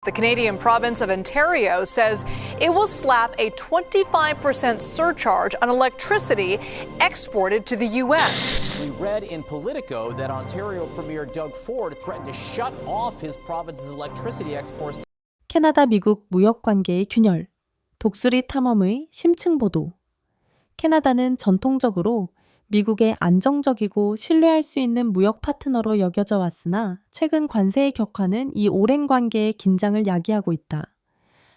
The Canadian province of Ontario says it will slap a 25% surcharge on electricity exported to the U.S. We read in Politico that Ontario Premier Doug Ford threatened to shut off his province's electricity exports. 캐나다 미국 무역 관계의 균열, 독수리 탐험의 심층 보도. 캐나다는 전통적으로 미국의 안정적이고 신뢰할 수 있는 무역 파트너로 여겨져 왔으나 최근 관세의 격화는 이 오랜 관계의 긴장을 야기하고 있다.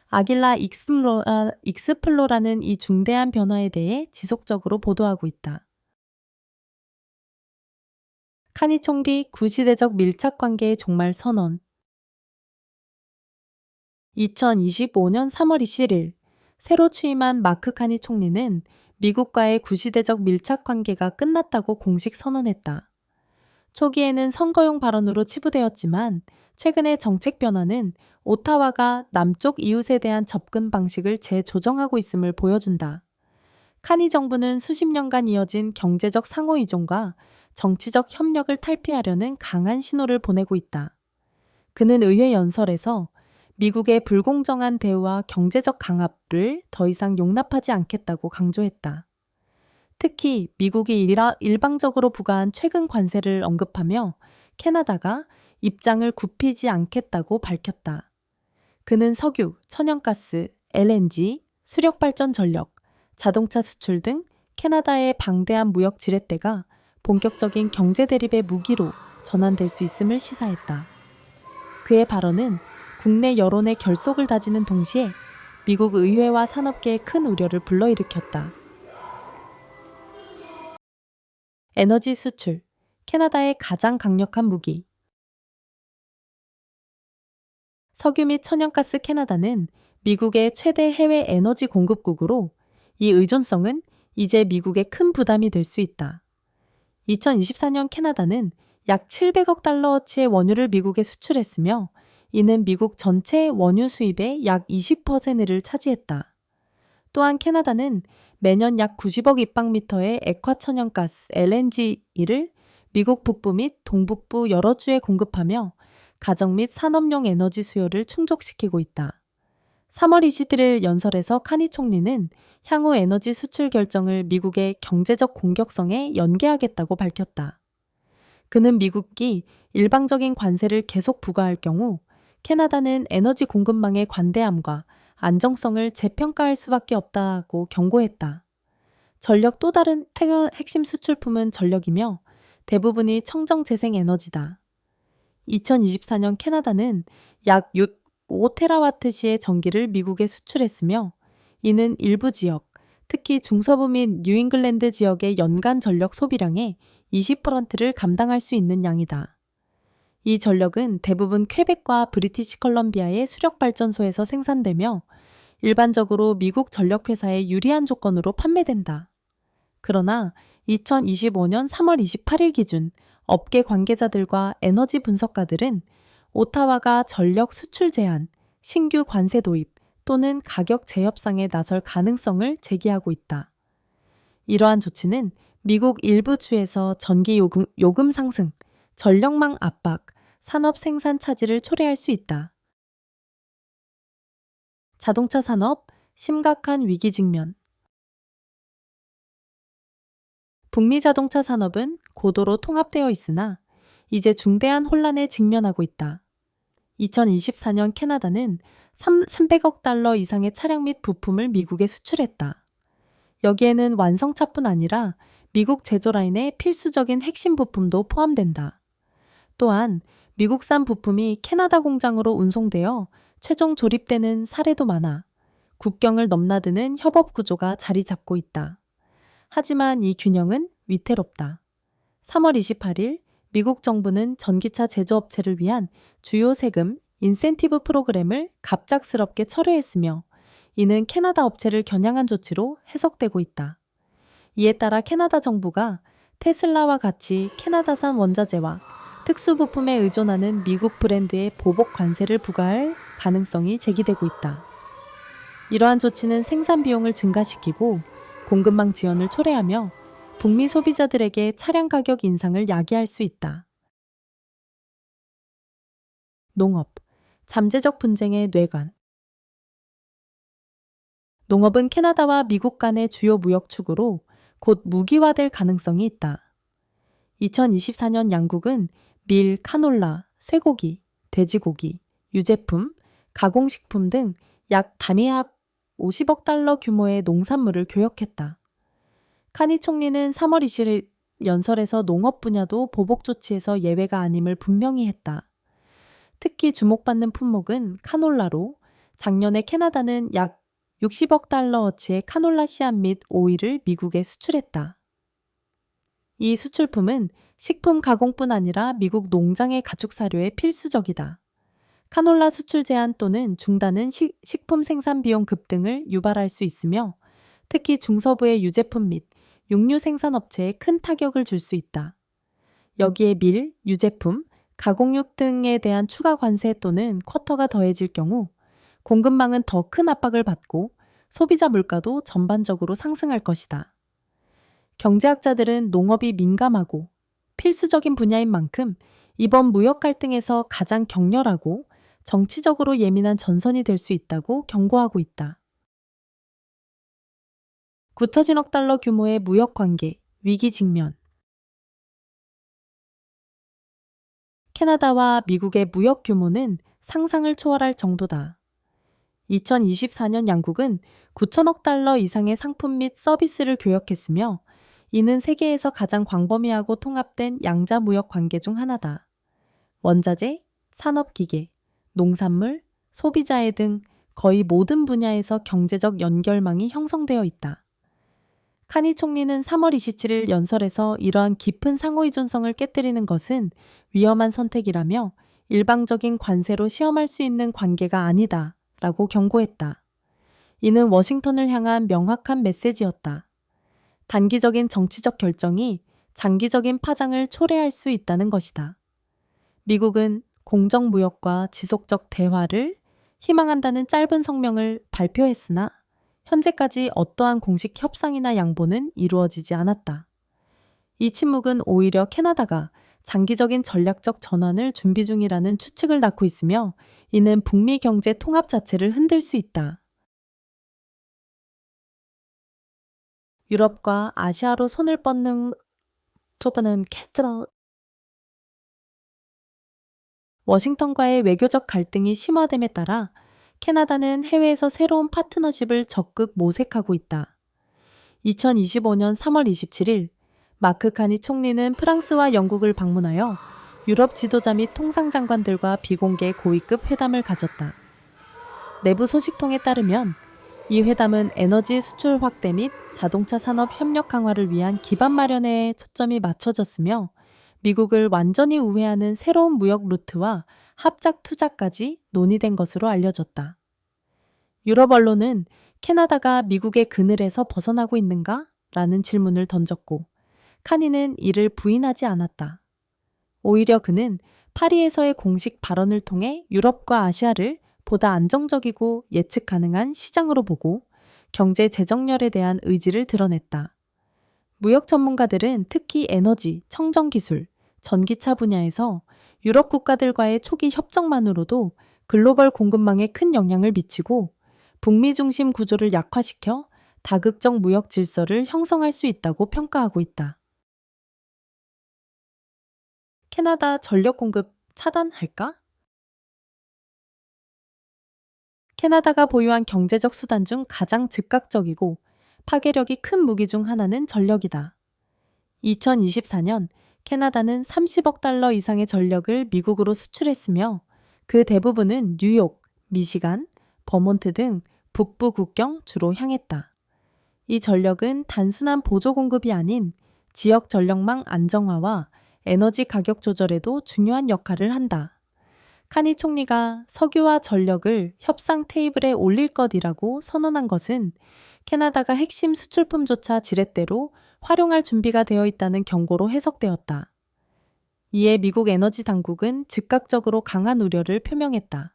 아길라 익스플로라는 이 중대한 변화에 대해 지속적으로 보도하고 있다. 카니 총리 구시대적 밀착 관계의 종말 선언. 2025년 3월 21일 새로 취임한 마크 카니 총리는 미국과의 구시대적 밀착 관계가 끝났다고 공식 선언했다. 초기에는 선거용 발언으로 치부되었지만 최근의 정책 변화는 오타와가 남쪽 이웃에 대한 접근 방식을 재조정하고 있음을 보여준다. 카니 정부는 수십 년간 이어진 경제적 상호 의존과 정치적 협력을 탈피하려는 강한 신호를 보내고 있다. 그는 의회 연설에서 미국의 불공정한 대우와 경제적 강압을 더 이상 용납하지 않겠다고 강조했다. 특히 미국이 일방적으로 부과한 최근 관세를 언급하며 캐나다가 입장을 굽히지 않겠다고 밝혔다. 그는 석유, 천연가스, LNG, 수력발전 전력, 자동차 수출 등 캐나다의 방대한 무역 지렛대가 본격적인 경제 대립의 무기로 전환될 수 있음을 시사했다. 그의 발언은 국내 여론의 결속을 다지는 동시에 미국 의회와 산업계에 큰 우려를 불러일으켰다. 에너지 수출, 캐나다의 가장 강력한 무기. 석유 및 천연가스 캐나다는 미국의 최대 해외 에너지 공급국으로 이 의존성은 이제 미국의 큰 부담이 될 수 있다. 2024년 캐나다는 약 700억 달러어치의 원유를 미국에 수출했으며 이는 미국 전체 원유 수입의 약 20%를 차지했다. 또한 캐나다는 매년 약 90억 입방미터의 액화천연가스 LNG를 미국 북부 및 동북부 여러 주에 공급하며 가정 및 산업용 에너지 수요를 충족시키고 있다. 3월 21일 연설에서 카니 총리는 향후 에너지 수출 결정을 미국의 경제적 공격성에 연계하겠다고 밝혔다. 그는 미국이 일방적인 관세를 계속 부과할 경우 캐나다는 에너지 공급망의 관대함과 안정성을 재평가할 수밖에 없다고 경고했다. 전력 또 다른 핵심 수출품은 전력이며 대부분이 청정재생 에너지다. 2024년 캐나다는 약 5테라와트시의 전기를 미국에 수출했으며 이는 일부 지역, 특히 중서부 및 뉴잉글랜드 지역의 연간 전력 소비량의 20%를 감당할 수 있는 양이다. 이 전력은 대부분 퀘벡과 브리티시 컬럼비아의 수력발전소에서 생산되며 일반적으로 미국 전력회사에 유리한 조건으로 판매된다. 그러나 2025년 3월 28일 기준 업계 관계자들과 에너지 분석가들은 오타와가 전력 수출 제한, 신규 관세 도입 또는 가격 재협상에 나설 가능성을 제기하고 있다. 이러한 조치는 미국 일부 주에서 전기 요금 상승, 전력망 압박, 산업 생산 차질을 초래할 수 있다. 자동차 산업, 심각한 위기 직면. 북미 자동차 산업은 고도로 통합되어 있으나 이제 중대한 혼란에 직면하고 있다. 2024년 캐나다는 300억 달러 이상의 차량 및 부품을 미국에 수출했다. 여기에는 완성차뿐 아니라 미국 제조 라인의 필수적인 핵심 부품도 포함된다. 또한 미국산 부품이 캐나다 공장으로 운송되어 최종 조립되는 사례도 많아 국경을 넘나드는 협업 구조가 자리 잡고 있다. 하지만 이 균형은 위태롭다. 3월 28일 미국 정부는 전기차 제조업체를 위한 주요 세금, 인센티브 프로그램을 갑작스럽게 철회했으며 이는 캐나다 업체를 겨냥한 조치로 해석되고 있다. 이에 따라 캐나다 정부가 테슬라와 같이 캐나다산 원자재와 특수부품에 의존하는 미국 브랜드의 보복 관세를 부과할 가능성이 제기되고 있다. 이러한 조치는 생산 비용을 증가시키고 공급망 지원을 초래하며 북미 소비자들에게 차량 가격 인상을 야기할 수 있다. 농업, 잠재적 분쟁의 뇌관. 농업은 캐나다와 미국 간의 주요 무역축으로 곧 무기화될 가능성이 있다. 2024년 양국은 밀, 카놀라, 쇠고기, 돼지고기, 유제품, 가공식품 등 약 단위합 50억 달러 규모의 농산물을 교역했다. 카니 총리는 3월 20일 연설에서 농업 분야도 보복 조치에서 예외가 아님을 분명히 했다. 특히 주목받는 품목은 카놀라로 작년에 캐나다는 약 60억 달러어치의 카놀라 씨앗 및 오일을 미국에 수출했다. 이 수출품은 식품 가공뿐 아니라 미국 농장의 가축 사료에 필수적이다. 카놀라 수출 제한 또는 중단은 식품 생산 비용 급등을 유발할 수 있으며 특히 중서부의 유제품 및 육류 생산업체에 큰 타격을 줄 수 있다. 여기에 밀, 유제품, 가공육 등에 대한 추가 관세 또는 쿼터가 더해질 경우 공급망은 더 큰 압박을 받고 소비자 물가도 전반적으로 상승할 것이다. 경제학자들은 농업이 민감하고 필수적인 분야인 만큼 이번 무역 갈등에서 가장 격렬하고 정치적으로 예민한 전선이 될 수 있다고 경고하고 있다. 9천억 달러 규모의 무역 관계, 위기 직면. 캐나다와 미국의 무역 규모는 상상을 초월할 정도다. 2024년 양국은 9천억 달러 이상의 상품 및 서비스를 교역했으며 이는 세계에서 가장 광범위하고 통합된 양자 무역 관계 중 하나다. 원자재, 산업기계, 농산물, 소비자재 등 거의 모든 분야에서 경제적 연결망이 형성되어 있다. 카니 총리는 3월 27일 연설에서 이러한 깊은 상호의존성을 깨뜨리는 것은 위험한 선택이라며 일방적인 관세로 시험할 수 있는 관계가 아니다 라고 경고했다. 이는 워싱턴을 향한 명확한 메시지였다. 단기적인 정치적 결정이 장기적인 파장을 초래할 수 있다는 것이다. 미국은 공정무역과 지속적 대화를 희망한다는 짧은 성명을 발표했으나 현재까지 어떠한 공식 협상이나 양보는 이루어지지 않았다. 이 침묵은 오히려 캐나다가 장기적인 전략적 전환을 준비 중이라는 추측을 낳고 있으며 이는 북미 경제 통합 자체를 흔들 수 있다. 유럽과 아시아로 손을 뻗는 캐나다 워싱턴과의 외교적 갈등이 심화됨에 따라 캐나다는 해외에서 새로운 파트너십을 적극 모색하고 있다. 2025년 3월 27일 마크 카니 총리는 프랑스와 영국을 방문하여 유럽 지도자 및 통상장관들과 비공개 고위급 회담을 가졌다. 내부 소식통에 따르면 이 회담은 에너지 수출 확대 및 자동차 산업 협력 강화를 위한 기반 마련에 초점이 맞춰졌으며 미국을 완전히 우회하는 새로운 무역 루트와 합작 투자까지 논의된 것으로 알려졌다. 유럽 언론은 캐나다가 미국의 그늘에서 벗어나고 있는가? 라는 질문을 던졌고 카니는 이를 부인하지 않았다. 오히려 그는 파리에서의 공식 발언을 통해 유럽과 아시아를 보다 안정적이고 예측 가능한 시장으로 보고 경제 재정렬에 대한 의지를 드러냈다. 무역 전문가들은 특히 에너지, 청정기술, 전기차 분야에서 유럽 국가들과의 초기 협정만으로도 글로벌 공급망에 큰 영향을 미치고 북미 중심 구조를 약화시켜 다극적 무역 질서를 형성할 수 있다고 평가하고 있다. 캐나다 전력 공급 차단할까? 캐나다가 보유한 경제적 수단 중 가장 즉각적이고 파괴력이 큰 무기 중 하나는 전력이다. 2024년 캐나다는 30억 달러 이상의 전력을 미국으로 수출했으며 그 대부분은 뉴욕, 미시간, 버몬트 등 북부 국경 주로 향했다. 이 전력은 단순한 보조 공급이 아닌 지역 전력망 안정화와 에너지 가격 조절에도 중요한 역할을 한다. 카니 총리가 석유와 전력을 협상 테이블에 올릴 것이라고 선언한 것은 캐나다가 핵심 수출품조차 지렛대로 활용할 준비가 되어 있다는 경고로 해석되었다. 이에 미국 에너지 당국은 즉각적으로 강한 우려를 표명했다.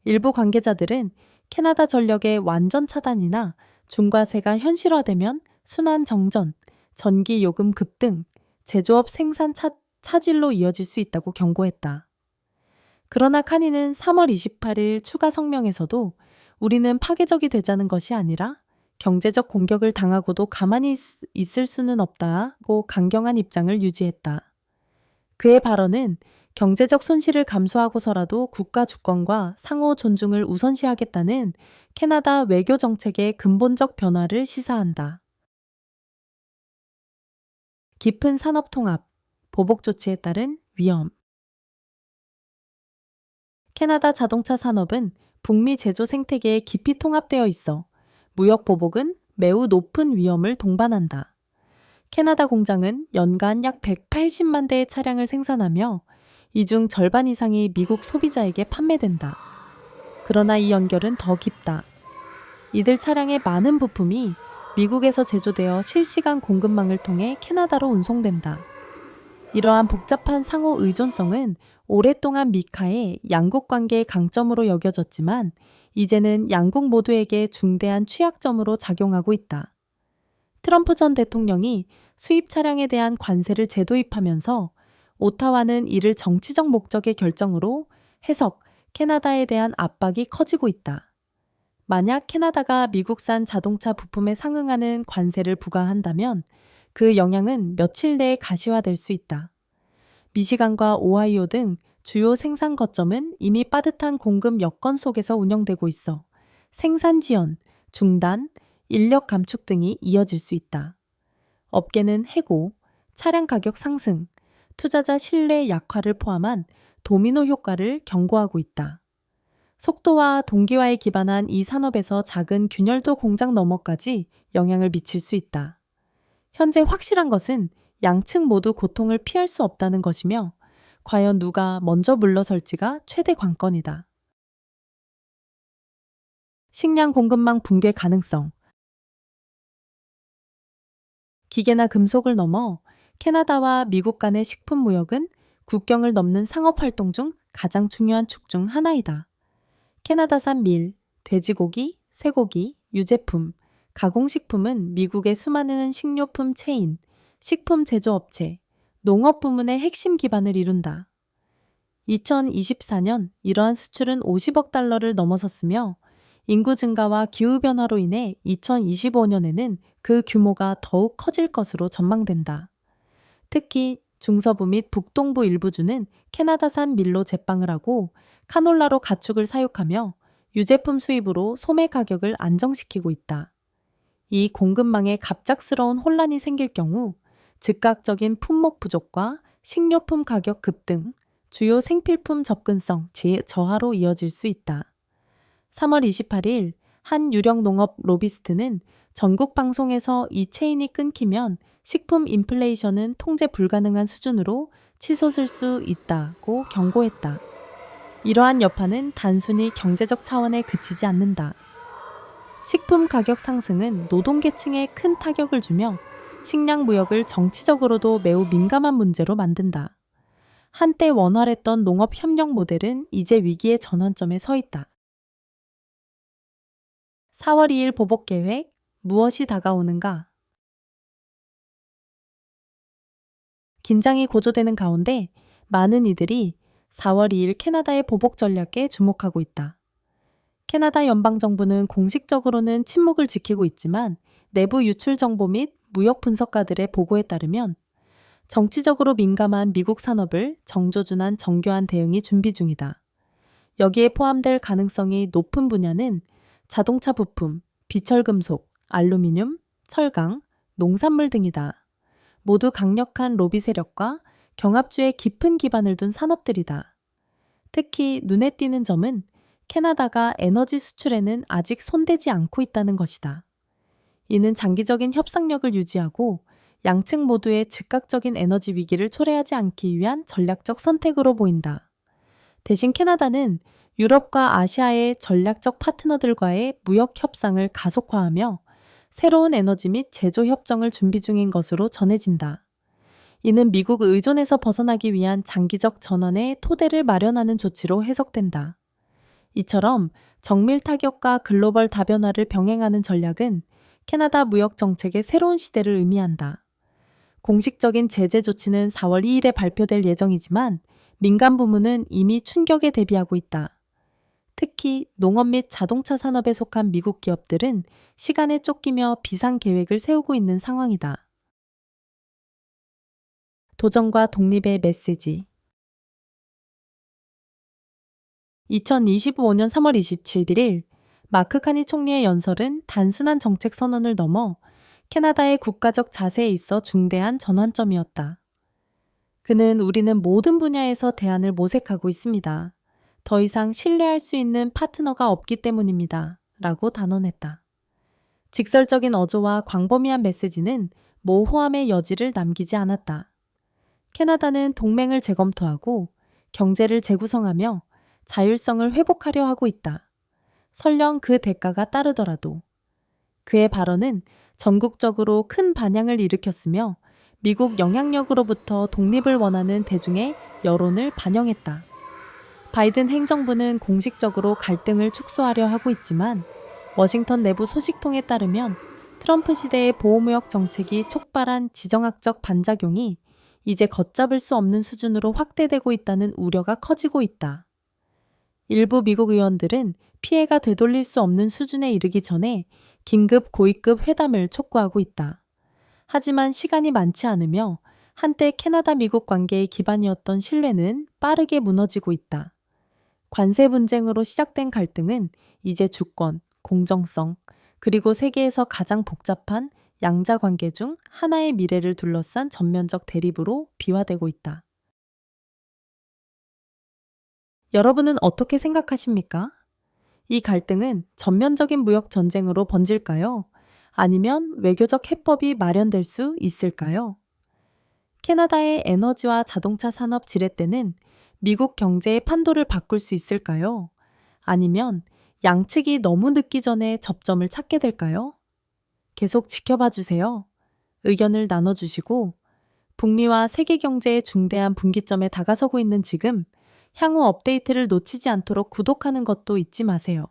일부 관계자들은 캐나다 전력의 완전 차단이나 중과세가 현실화되면 순환 정전, 전기 요금 급등, 제조업 생산 차질로 이어질 수 있다고 경고했다. 그러나 카니는 3월 28일 추가 성명에서도 우리는 파괴적이 되자는 것이 아니라 경제적 공격을 당하고도 가만히 있을 수는 없다고 강경한 입장을 유지했다. 그의 발언은 경제적 손실을 감수하고서라도 국가 주권과 상호 존중을 우선시하겠다는 캐나다 외교 정책의 근본적 변화를 시사한다. 깊은 산업 통합, 보복 조치에 따른 위험. 캐나다 자동차 산업은 북미 제조 생태계에 깊이 통합되어 있어 무역 보복은 매우 높은 위험을 동반한다. 캐나다 공장은 연간 약 180만 대의 차량을 생산하며 이 중 절반 이상이 미국 소비자에게 판매된다. 그러나 이 연결은 더 깊다. 이들 차량의 많은 부품이 미국에서 제조되어 실시간 공급망을 통해 캐나다로 운송된다. 이러한 복잡한 상호 의존성은 오랫동안 미카의 양국 관계의 강점으로 여겨졌지만 이제는 양국 모두에게 중대한 취약점으로 작용하고 있다. 트럼프 전 대통령이 수입 차량에 대한 관세를 재도입하면서 오타와는 이를 정치적 목적의 결정으로 해석, 캐나다에 대한 압박이 커지고 있다. 만약 캐나다가 미국산 자동차 부품에 상응하는 관세를 부과한다면 그 영향은 며칠 내에 가시화될 수 있다. 미시간과 오하이오 등 주요 생산 거점은 이미 빠듯한 공급 여건 속에서 운영되고 있어 생산 지연, 중단, 인력 감축 등이 이어질 수 있다. 업계는 해고, 차량 가격 상승, 투자자 신뢰 약화를 포함한 도미노 효과를 경고하고 있다. 속도와 동기화에 기반한 이 산업에서 작은 균열도 공장 너머까지 영향을 미칠 수 있다. 현재 확실한 것은 양측 모두 고통을 피할 수 없다는 것이며 과연 누가 먼저 물러설지가 최대 관건이다. 식량 공급망 붕괴 가능성. 기계나 금속을 넘어 캐나다와 미국 간의 식품 무역은 국경을 넘는 상업 활동 중 가장 중요한 축 중 하나이다. 캐나다산 밀, 돼지고기, 쇠고기, 유제품, 가공식품은 미국의 수많은 식료품 체인, 식품 제조업체, 농업 부문의 핵심 기반을 이룬다. 2024년 이러한 수출은 50억 달러를 넘어섰으며 인구 증가와 기후변화로 인해 2025년에는 그 규모가 더욱 커질 것으로 전망된다. 특히 중서부 및 북동부 일부주는 캐나다산 밀로 제빵을 하고 카놀라로 가축을 사육하며 유제품 수입으로 소매 가격을 안정시키고 있다. 이 공급망에 갑작스러운 혼란이 생길 경우 즉각적인 품목 부족과 식료품 가격 급등, 주요 생필품 접근성 저하로 이어질 수 있다. 3월 28일 한 유력 농업 로비스트는 전국 방송에서 이 체인이 끊기면 식품 인플레이션은 통제 불가능한 수준으로 치솟을 수 있다고 경고했다. 이러한 여파는 단순히 경제적 차원에 그치지 않는다. 식품 가격 상승은 노동계층에 큰 타격을 주며 식량 무역을 정치적으로도 매우 민감한 문제로 만든다. 한때 원활했던 농업 협력 모델은 이제 위기의 전환점에 서 있다. 4월 2일 보복 계획, 무엇이 다가오는가? 긴장이 고조되는 가운데 많은 이들이 4월 2일 캐나다의 보복 전략에 주목하고 있다. 캐나다 연방정부는 공식적으로는 침묵을 지키고 있지만 내부 유출 정보 및 무역 분석가들의 보고에 따르면 정치적으로 민감한 미국 산업을 정조준한 정교한 대응이 준비 중이다. 여기에 포함될 가능성이 높은 분야는 자동차 부품, 비철금속, 알루미늄, 철강, 농산물 등이다. 모두 강력한 로비 세력과 경합주의 깊은 기반을 둔 산업들이다. 특히 눈에 띄는 점은 캐나다가 에너지 수출에는 아직 손대지 않고 있다는 것이다. 이는 장기적인 협상력을 유지하고 양측 모두의 즉각적인 에너지 위기를 초래하지 않기 위한 전략적 선택으로 보인다. 대신 캐나다는 유럽과 아시아의 전략적 파트너들과의 무역 협상을 가속화하며 새로운 에너지 및 제조 협정을 준비 중인 것으로 전해진다. 이는 미국 의존에서 벗어나기 위한 장기적 전환의 토대를 마련하는 조치로 해석된다. 이처럼 정밀 타격과 글로벌 다변화를 병행하는 전략은 캐나다 무역 정책의 새로운 시대를 의미한다. 공식적인 제재 조치는 4월 2일에 발표될 예정이지만 민간 부문은 이미 충격에 대비하고 있다. 특히 농업 및 자동차 산업에 속한 미국 기업들은 시간에 쫓기며 비상 계획을 세우고 있는 상황이다. 도전과 독립의 메시지. 2025년 3월 27일 마크 카니 총리의 연설은 단순한 정책 선언을 넘어 캐나다의 국가적 자세에 있어 중대한 전환점이었다. 그는 우리는 모든 분야에서 대안을 모색하고 있습니다. 더 이상 신뢰할 수 있는 파트너가 없기 때문입니다. 라고 단언했다. 직설적인 어조와 광범위한 메시지는 모호함의 여지를 남기지 않았다. 캐나다는 동맹을 재검토하고 경제를 재구성하며 자율성을 회복하려 하고 있다. 설령 그 대가가 따르더라도. 그의 발언은 전국적으로 큰 반향을 일으켰으며 미국 영향력으로부터 독립을 원하는 대중의 여론을 반영했다. 바이든 행정부는 공식적으로 갈등을 축소하려 하고 있지만 워싱턴 내부 소식통에 따르면 트럼프 시대의 보호무역 정책이 촉발한 지정학적 반작용이 이제 걷잡을 수 없는 수준으로 확대되고 있다는 우려가 커지고 있다. 일부 미국 의원들은 피해가 되돌릴 수 없는 수준에 이르기 전에 긴급 고위급 회담을 촉구하고 있다. 하지만 시간이 많지 않으며 한때 캐나다-미국 관계의 기반이었던 신뢰는 빠르게 무너지고 있다. 관세 분쟁으로 시작된 갈등은 이제 주권, 공정성, 그리고 세계에서 가장 복잡한 양자 관계 중 하나의 미래를 둘러싼 전면적 대립으로 비화되고 있다. 여러분은 어떻게 생각하십니까? 이 갈등은 전면적인 무역 전쟁으로 번질까요? 아니면 외교적 해법이 마련될 수 있을까요? 캐나다의 에너지와 자동차 산업 지렛대는 미국 경제의 판도를 바꿀 수 있을까요? 아니면 양측이 너무 늦기 전에 접점을 찾게 될까요? 계속 지켜봐 주세요. 의견을 나눠주시고 북미와 세계 경제의 중대한 분기점에 다가서고 있는 지금 향후 업데이트를 놓치지 않도록 구독하는 것도 잊지 마세요.